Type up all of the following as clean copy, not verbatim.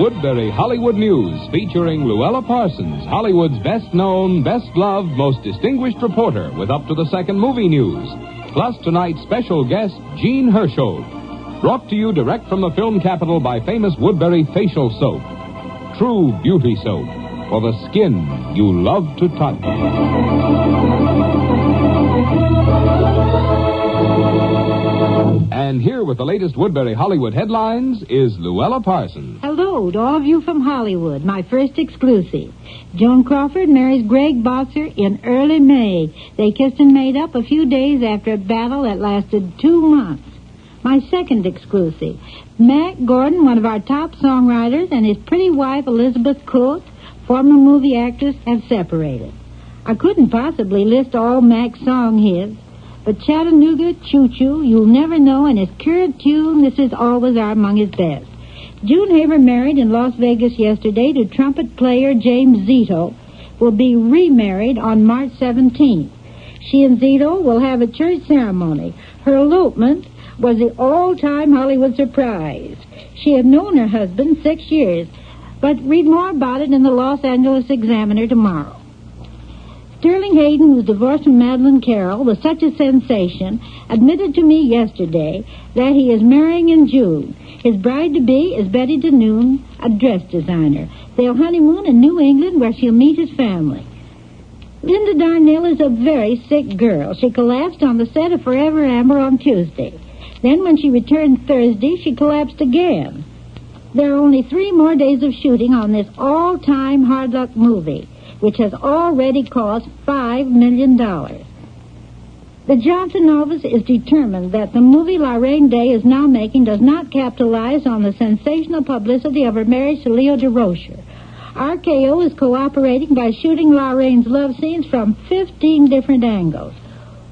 Woodbury Hollywood News, featuring Louella Parsons, Hollywood's best-known, best-loved, most distinguished reporter with up-to-the-second movie news. Plus tonight's special guest, Jean Hersholt. Brought to you direct from the film capital by famous Woodbury facial soap. True beauty soap for the skin you love to touch. And here with the latest Woodbury Hollywood headlines is Louella Parsons. Hello to all of you from Hollywood, my first exclusive. Joan Crawford marries Greg Botzer in early May. They kissed and made up a few days after a battle that lasted 2 months. My second exclusive. Mac Gordon, one of our top songwriters, and his pretty wife Elizabeth Coates, former movie actress, have separated. I couldn't possibly list all Mac's song hits, but Chattanooga Choo Choo, You'll Never Know, and his current tune, This Is Always, are among his best. June Haver, married in Las Vegas yesterday to trumpet player James Zito, will be remarried on March 17th. She and Zito will have a church ceremony. Her elopement was the all-time Hollywood surprise. She had known her husband 6 years, but read more about it in the Los Angeles Examiner tomorrow. Sterling Hayden, who's divorced from Madeline Carroll, was such a sensation, admitted to me yesterday that he is marrying in June. His bride-to-be is Betty DeNoon, a dress designer. They'll honeymoon in New England, where she'll meet his family. Linda Darnell is a very sick girl. She collapsed on the set of Forever Amber on Tuesday. Then when she returned Thursday, she collapsed again. There are only 3 more days of shooting on this all-time hard luck movie, which has already cost $5 million. The Johnson office is determined that the movie Lorraine Day is now making does not capitalize on the sensational publicity of her marriage to Leo DeRocher. RKO is cooperating by shooting Lorraine's love scenes from 15 different angles.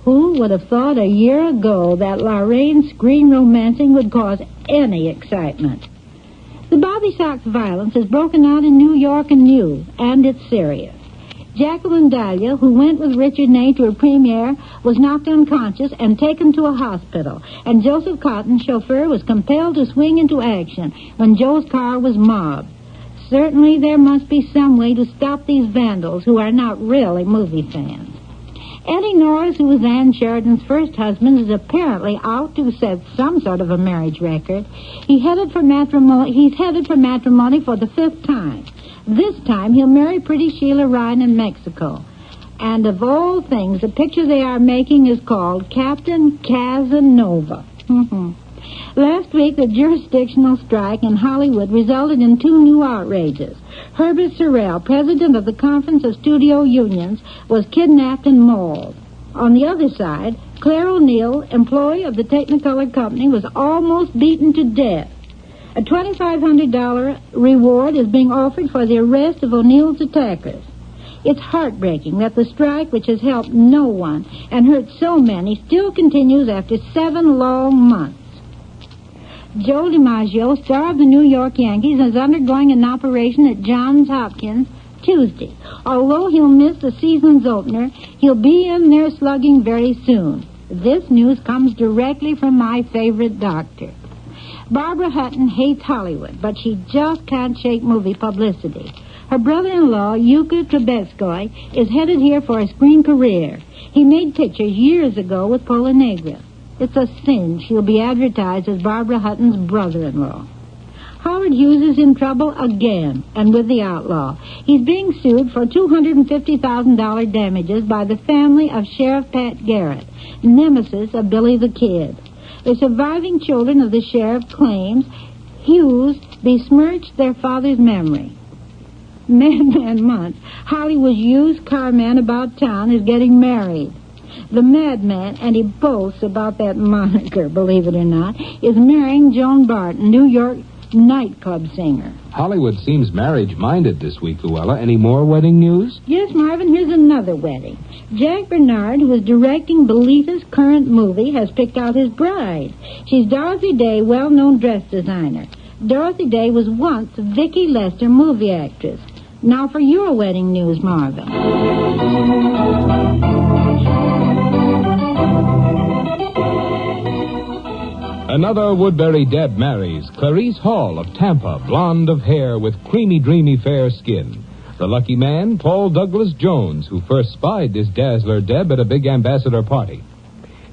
Who would have thought a year ago that Lorraine's screen romancing would cause any excitement? The Bobby Sox violence has broken out in New York anew, and it's serious. Jacqueline Dahlia, who went with Richard Ney to a premiere, was knocked unconscious and taken to a hospital, and Joseph Cotton, chauffeur, was compelled to swing into action when Joe's car was mobbed. Certainly there must be some way to stop these vandals who are not really movie fans. Eddie Norris, who was Ann Sheridan's first husband, is apparently out to set some sort of a marriage record. He's headed for matrimony for the 5th time. This time he'll marry pretty Sheila Ryan in Mexico. And of all things, the picture they are making is called Captain Casanova. Last week, the jurisdictional strike in Hollywood resulted in 2 new outrages. Herbert Sorrell, president of the Conference of Studio Unions, was kidnapped and mauled. On the other side, Claire O'Neill, employee of the Technicolor Company, was almost beaten to death. A $2,500 reward is being offered for the arrest of O'Neill's attackers. It's heartbreaking that the strike, which has helped no one and hurt so many, still continues after 7 long months. Joe DiMaggio, star of the New York Yankees, is undergoing an operation at Johns Hopkins Tuesday. Although he'll miss the season's opener, he'll be in there slugging very soon. This news comes directly from my favorite doctor. Barbara Hutton hates Hollywood, but she just can't shake movie publicity. Her brother-in-law, Yuka Trebetskoy, is headed here for a screen career. He made pictures years ago with Pola Negra. It's a sin she'll be advertised as Barbara Hutton's brother-in-law. Howard Hughes is in trouble again, and with the outlaw. He's being sued for $250,000 damages by the family of Sheriff Pat Garrett, nemesis of Billy the Kid. The surviving children of the sheriff claims Hughes besmirched their father's memory. Madman Month, Hollywood's used car man about town, is getting married. The madman, and he boasts about that moniker, believe it or not, is marrying Joan Barton, New York nightclub singer. Hollywood seems marriage-minded this week, Louella. Any more wedding news? Yes, Marvin, here's another wedding. Jack Bernard, who is directing Belita's current movie, has picked out his bride. She's Dorothy Day, well-known dress designer. Dorothy Day was once Vicki Lester movie actress. Now for your wedding news, Marvin. Another Woodbury Deb marries Clarice Hall of Tampa, blonde of hair with creamy, dreamy, fair skin. The lucky man, Paul Douglas Jones, who first spied this dazzler Deb at a big ambassador party.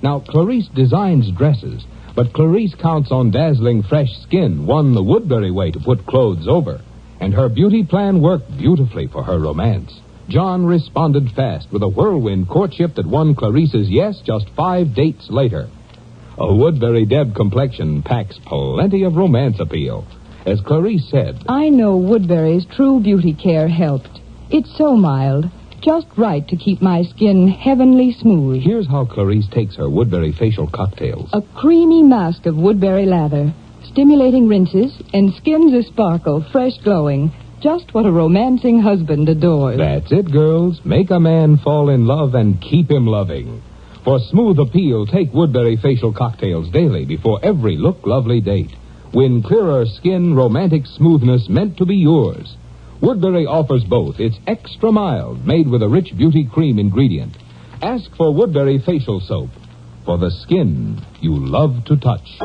Now, Clarice designs dresses, but Clarice counts on dazzling fresh skin, one the Woodbury way to put clothes over. And her beauty plan worked beautifully for her romance. John responded fast with a whirlwind courtship that won Clarice's yes just 5 dates later. A Woodbury Deb complexion packs plenty of romance appeal. As Clarice said, I know Woodbury's True Beauty Care helped. It's so mild, just right to keep my skin heavenly smooth. Here's how Clarice takes her Woodbury facial cocktails. A creamy mask of Woodbury lather, stimulating rinses, and skins a-sparkle, fresh glowing. Just what a romancing husband adores. That's it, girls. Make a man fall in love and keep him loving. For smooth appeal, take Woodbury facial cocktails daily before every look-lovely date. Win clearer skin, romantic smoothness meant to be yours. Woodbury offers both. It's extra mild, made with a rich beauty cream ingredient. Ask for Woodbury facial soap for the skin you love to touch.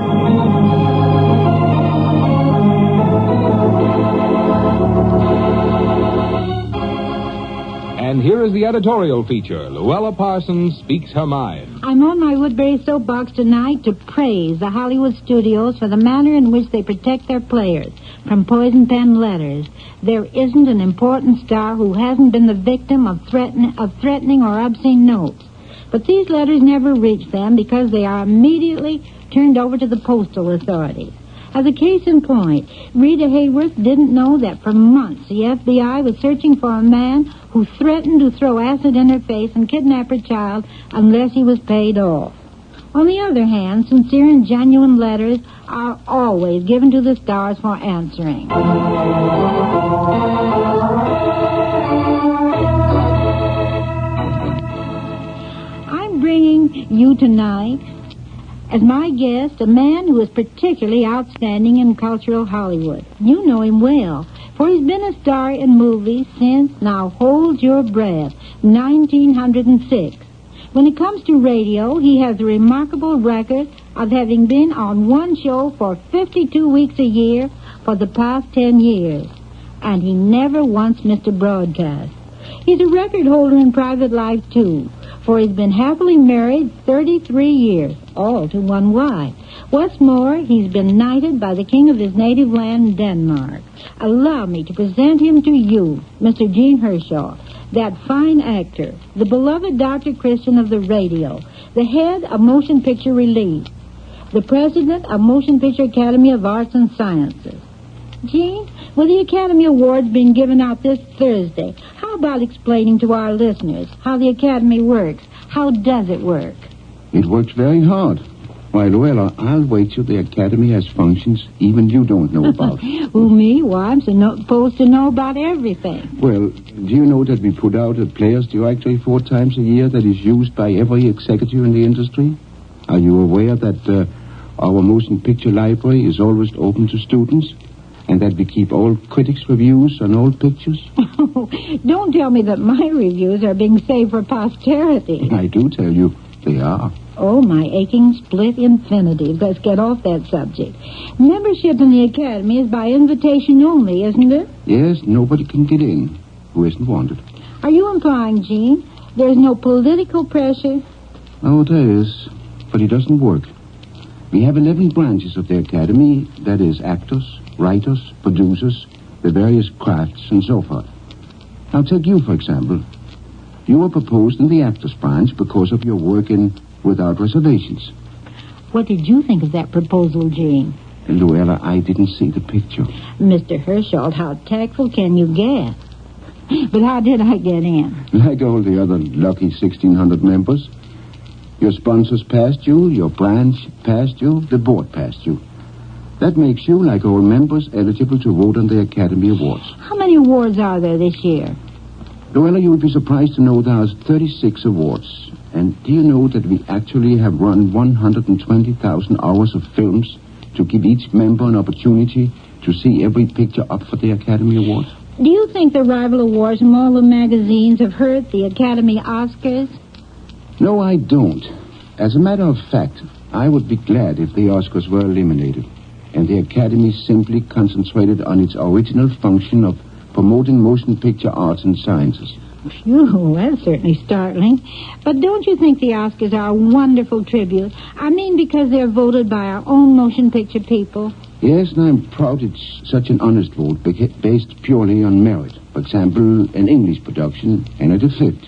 And here is the editorial feature. Louella Parsons speaks her mind. I'm on my Woodbury soapbox tonight to praise the Hollywood studios for the manner in which they protect their players from poison pen letters. There isn't an important star who hasn't been the victim of threatening or obscene notes. But these letters never reach them because they are immediately turned over to the postal authorities. As a case in point, Rita Hayworth didn't know that for months the FBI was searching for a man who threatened to throw acid in her face and kidnap her child unless he was paid off. On the other hand, sincere and genuine letters are always given to the stars for answering. I'm bringing you tonight, as my guest, a man who is particularly outstanding in cultural Hollywood. You know him well, for he's been a star in movies since, now hold your breath, 1906. When it comes to radio, he has a remarkable record of having been on one show for 52 weeks a year for the past 10 years. And he never once missed a broadcast. He's a record holder in private life, too, for he's been happily married 33 years, all to one wife. What's more, he's been knighted by the king of his native land, Denmark. Allow me to present him to you, Mr. Gene Hersholt, that fine actor, the beloved Dr. Christian of the radio, the head of Motion Picture Relief, the president of Motion Picture Academy of Arts and Sciences. Gene, with the Academy Awards being given out this Thursday, how about explaining to our listeners how the Academy works? How does it work? It works very hard. Why, Louella, I'll wait till the Academy has functions even you don't know about. Who, me? Why, I'm supposed to know about everything. Well, do you know that we put out a Players Directory 4 times a year that is used by every executive in the industry? Are you aware that our motion picture library is always open to students? And that we keep all critics' reviews on all pictures? Don't tell me that my reviews are being saved for posterity. I do tell you, they are. Oh, my aching split infinitive. Let's get off that subject. Membership in the Academy is by invitation only, isn't it? Yes, nobody can get in who isn't wanted. Are you implying, Gene, there's no political pressure? Oh, there is, but it doesn't work. We have 11 branches of the Academy, that is, actors, writers, producers, the various crafts, and so forth. Now, take you, for example. You were proposed in the actors branch because of your work in Without Reservations. What did you think of that proposal, Gene? Louella, I didn't see the picture. Mr. Hersholt, how tactful can you get? But how did I get in? Like all the other lucky 1,600 members. Your sponsors passed you, your branch passed you, the board passed you. That makes you, like all members, eligible to vote on the Academy Awards. How many awards are there this year? Louella, you would be surprised to know there's 36 awards. And do you know that we actually have run 120,000 hours of films to give each member an opportunity to see every picture up for the Academy Awards? Do you think the rival awards from all the magazines have hurt the Academy Oscars? No, I don't. As a matter of fact, I would be glad if the Oscars were eliminated and the Academy simply concentrated on its original function of promoting motion picture arts and sciences. Phew, that's certainly startling. But don't you think the Oscars are a wonderful tribute? I mean, because they're voted by our own motion picture people. Yes, and I'm proud it's such an honest vote based purely on merit. For example, an English production, Henry V,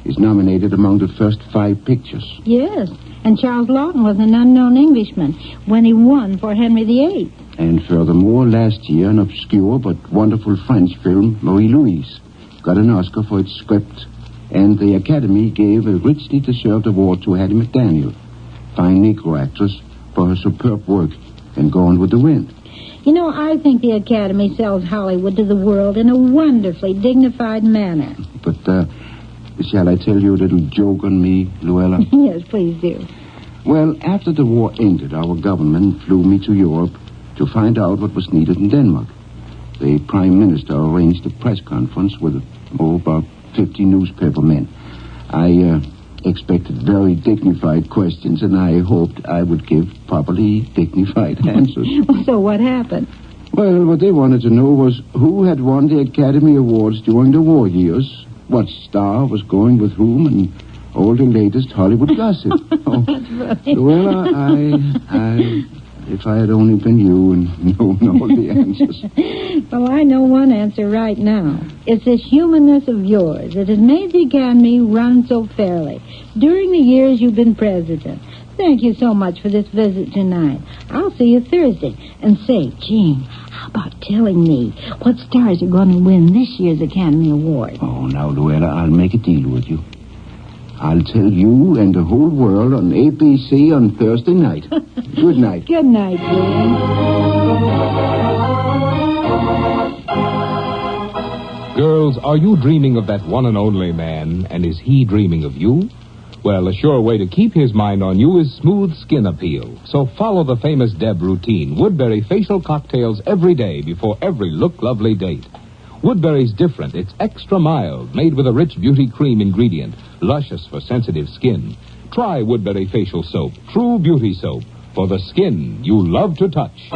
is nominated among the first 5 pictures. Yes, and Charles Lawton was an unknown Englishman when he won for Henry VIII. And furthermore, last year, an obscure but wonderful French film, Marie-Louise, got an Oscar for its script, and the Academy gave a richly deserved award to Hattie McDaniel, fine Negro actress, for her superb work in Gone with the Wind. You know, I think the Academy sells Hollywood to the world in a wonderfully dignified manner. But, shall I tell you a little joke on me, Louella? Yes, please do. Well, after the war ended, our government flew me to Europe to find out what was needed in Denmark. The Prime Minister arranged a press conference with, about 50 newspaper men. I expected very dignified questions, and I hoped I would give properly dignified answers. So what happened? Well, what they wanted to know was who had won the Academy Awards during the war years, what star was going with whom, and all the latest Hollywood gossip. That's right. Well, if I had only been you and known all the answers. Well, I know one answer right now. It's this humanness of yours that has made the Academy run so fairly during the years you've been president. Thank you so much for this visit tonight. I'll see you Thursday. And say, Gene, how about telling me what stars are going to win this year's Academy Award? Oh, now, Louella, I'll make a deal with you. I'll tell you and the whole world on ABC on Thursday night. Good night. Good night, Gene. Girls, are you dreaming of that one and only man, and is he dreaming of you? Well, a sure way to keep his mind on you is smooth skin appeal. So follow the famous Deb routine, Woodbury facial cocktails every day before every look-lovely date. Woodbury's different. It's extra mild, made with a rich beauty cream ingredient, luscious for sensitive skin. Try Woodbury facial soap, true beauty soap, for the skin you love to touch.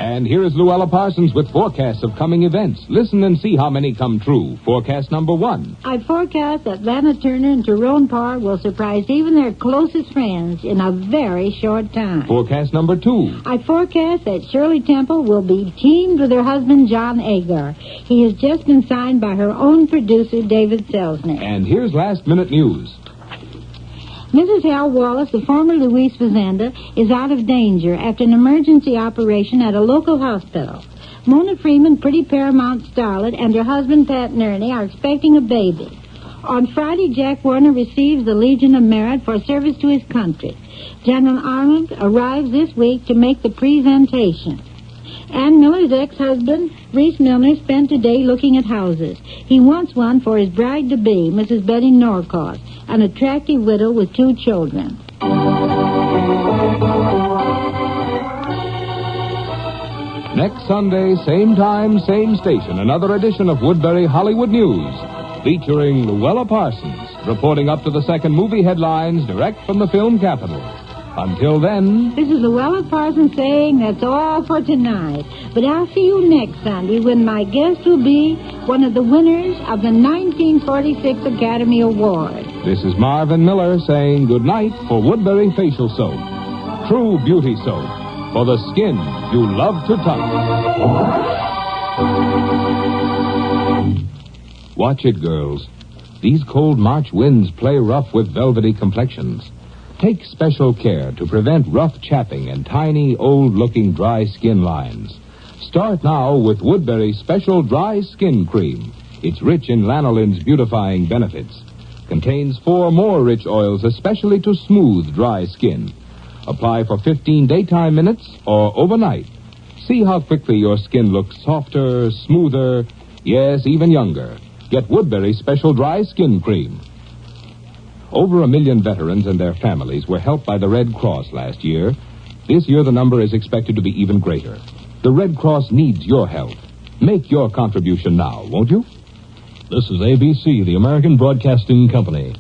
And here is Louella Parsons with forecasts of coming events. Listen and see how many come true. Forecast number 1. I forecast that Lana Turner and Tyrone Parr will surprise even their closest friends in a very short time. Forecast number 2. I forecast that Shirley Temple will be teamed with her husband, John Agar. He has just been signed by her own producer, David Selznick. And here's last-minute news. Mrs. Hal Wallace, the former Louise Fazenda, is out of danger after an emergency operation at a local hospital. Mona Freeman, pretty Paramount starlet, and her husband, Pat Nerney, are expecting a baby. On Friday, Jack Warner receives the Legion of Merit for service to his country. General Arnold arrives this week to make the presentation. Ann Miller's ex-husband, Reese Milner, spent today looking at houses. He wants one for his bride-to-be, Mrs. Betty Norcott, an attractive widow with 2 children. Next Sunday, same time, same station, another edition of Woodbury Hollywood News, featuring Louella Parsons, reporting up to the second movie headlines direct from the film capital. Until then... This is Louella Parsons saying that's all for tonight. But I'll see you next Sunday when my guest will be one of the winners of the 1946 Academy Award. This is Marvin Miller saying good night for Woodbury Facial Soap. True beauty soap for the skin you love to touch. Watch it, girls. These cold March winds play rough with velvety complexions. Take special care to prevent rough chapping and tiny, old-looking dry skin lines. Start now with Woodbury's special dry skin cream. It's rich in lanolin's beautifying benefits. Contains 4 more rich oils especially to smooth dry skin. Apply for 15 daytime minutes or overnight. See how quickly your skin looks softer, smoother, yes, even younger. Get Woodbury's special dry skin cream. Over 1 million veterans and their families were helped by the Red Cross last year. This year, the number is expected to be even greater. The Red Cross needs your help. Make your contribution now, won't you? This is ABC, the American Broadcasting Company.